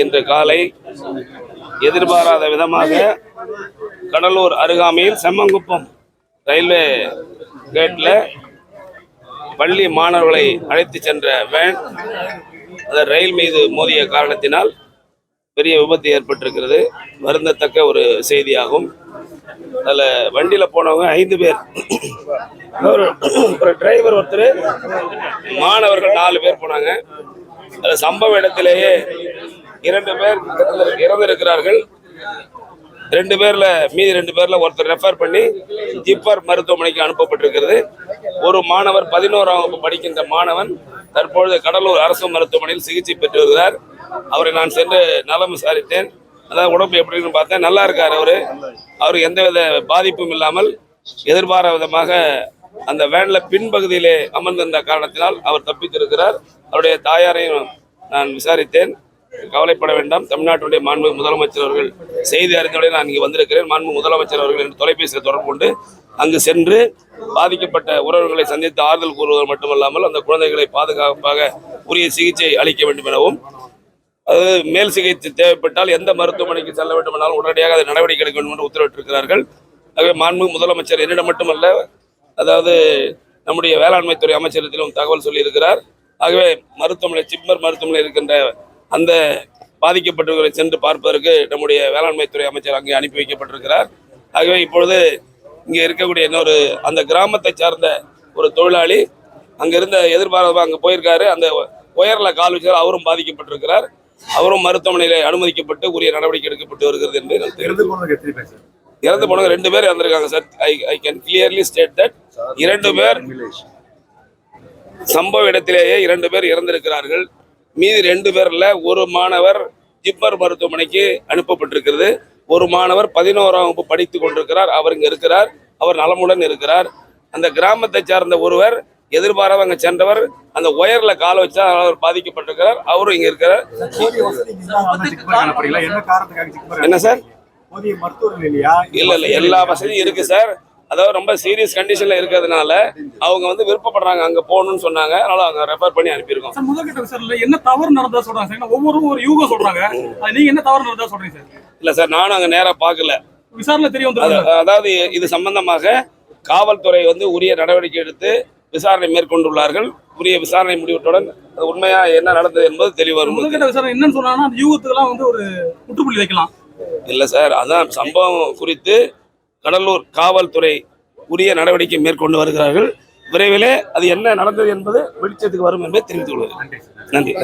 இன்று காலை எதிர்பாராத விதமாக கடலூர் அருகாமையில் செம்மங்குப்பம் ரயில்வே கேட்டில் பள்ளி மாணவர்களை அழைத்து சென்ற வேன் அந்த ரயில் மீது மோதிய காரணத்தினால் பெரிய விபத்து ஏற்பட்டிருக்கிறது. வருந்தத்தக்க ஒரு செய்தியாகும். அதில் வண்டியில் போனவங்க 5 பேர், ஒரு டிரைவர் ஒருத்தர், மாணவர்கள் 4 பேர் போனாங்க. அதில் சம்பவ இடத்திலேயே 2 பேர் இறந்திருக்கிறார்கள். 2 பேர்ல மீதி 2 பேர்ல ஒருத்தர் ரெஃபர் பண்ணி ஜிப்மர் மருத்துவமனைக்கு அனுப்பப்பட்டிருக்கிறது. ஒரு மாணவர் 11ஆம் வகுப்பு படிக்கின்ற மாணவன் தற்பொழுது கடலூர் அரசு மருத்துவமனையில் சிகிச்சை பெற்று வருகிறார். அவரை நான் சென்று நலம் விசாரித்தேன். அதாவது உடம்பு எப்படின்னு பார்த்தேன். நல்லா இருக்கார். அவருக்கு எந்தவித பாதிப்பும் இல்லாமல் எதிர்பாராத விதமாக அந்த வேன்ல பின்பகுதியிலே அமர்ந்திருந்த காரணத்தினால் அவர் தப்பித்திருக்கிறார். அவருடைய தாயாரையும் நான் விசாரித்தேன். கவலைப்பட வேண்டாம், தமிழ்நாட்டுடைய மாண்புமிகு முதலமைச்சர் அவர்கள் செய்தி அறிந்தவுடன் நான் இங்கே வந்திருக்கிறேன். மாண்புமிகு முதலமைச்சர் அவர்கள் என்று தொலைபேசியில் தொடர்பு கொண்டு அங்கு சென்று பாதிக்கப்பட்ட உறவுகளை சந்தித்து ஆறுதல் கூறுவது மட்டுமல்லாமல் அந்த குழந்தைகளை பாதுகாப்பாக உரிய சிகிச்சை அளிக்க வேண்டும் எனவும், அது மேல் சிகிச்சை தேவைப்பட்டால் எந்த மருத்துவமனைக்கு செல்ல வேண்டும் என்றாலும் உடனடியாக அதை நடவடிக்கை எடுக்க வேண்டும் என்று உத்தரவிட்டிருக்கிறார்கள். ஆகவே மாண்புமிகு முதலமைச்சர் என்னிடம் மட்டுமல்ல, அதாவது நம்முடைய வேளாண்மைத்துறை அமைச்சரிடத்திலும் தகவல் சொல்லியிருக்கிறார். ஆகவே மருத்துவமனை ஜிப்மர் மருத்துவமனை இருக்கின்ற அந்த பாதிக்கப்பட்டவர்களை சென்று பார்ப்பதற்கு நம்முடைய வேளாண்மைத்துறை அமைச்சர் அங்கே அனுப்பி வைக்கப்பட்டிருக்கிறார். ஆகவே இப்பொழுது இங்கே இருக்கக்கூடிய இன்னொரு அந்த கிராமத்தை சார்ந்த ஒரு தொழிலாளி அங்கிருந்த எதிர்பாராத அங்கே போயிருக்காரு. அந்த உயரில் கால் வச்சார், அவரும் பாதிக்கப்பட்டிருக்கிறார். அவரும் மருத்துவமனையில் அனுமதிக்கப்பட்டு உரிய நடவடிக்கை எடுக்கப்பட்டு வருகிறது என்று இறந்து போனவங்க 2 பேர் இறந்திருக்காங்க sir. I can clearly state that 2 பேர் சம்பவ இடத்திலேயே 2 பேர் இறந்திருக்கிறார்கள். மீதி 2 பேர்ல ஒரு மாணவர் ஜிப்மர் மருத்துவமனைக்கு அனுப்பப்பட்டிருக்கிறது. ஒரு மாணவர் 11ஆம் வகுப்பு படித்துக் கொண்டிருக்கிறார். அவர் இங்க இருக்கிறார். அவர் நலமுடன் இருக்கிறார். அந்த கிராமத்தை சார்ந்த ஒருவர் எதிர்பாராத அங்க சென்றவர் அந்த ஒயர்ல கால வச்சா அவர் பாதிக்கப்பட்டிருக்கிறார். அவரும் இங்க இருக்கிறார். என்ன சார்? இல்ல எல்லா வசதியும் இருக்கு சார். அதாவது ரொம்ப சீரியஸ் கண்டிஷன்ல இருக்கிறதுனால அவங்க விருப்பப்படுறாங்க அங்க போகணும்னு சொன்னாங்க. அதனால அவங்க ரெஃபர் பண்ணி அனுப்பியிருக்கோம். முதல்கட்ட விசாரணையில என்ன தவறு நடந்ததா சொல்றாங்க சார்? ஒவ்வொரு யூகம் சொல்றாங்க. நீங்க என்ன தவறு நடந்ததா சொல்றீங்க சார்? இல்ல சார், நானும் அங்க நேரா பார்க்கல. விசாரணை தெரிய வந்து அதாவது இது சம்பந்தமாக காவல்துறை உரிய நடவடிக்கை எடுத்து விசாரணை மேற்கொண்டுள்ளார்கள். உரிய விசாரணை முடிவுடன் அது உண்மையா என்ன நடந்தது என்பது தெளிவாக முதல்கட்ட விசாரணை என்னன்னு சொன்னாங்கன்னா அந்த யூகத்துக்கெல்லாம் ஒரு முற்றுப்புள்ளி வைக்கலாம். இல்ல சார், அதான் சம்பவம் குறித்து கடலூர் காவல்துறை உரிய நடவடிக்கை மேற்கொண்டு வருகிறார்கள். விரைவிலே அது என்ன நடந்தது என்பது வெளிச்சத்துக்கு வரும் என்பதை தெரிவித்துக் கொள்வது. நன்றி.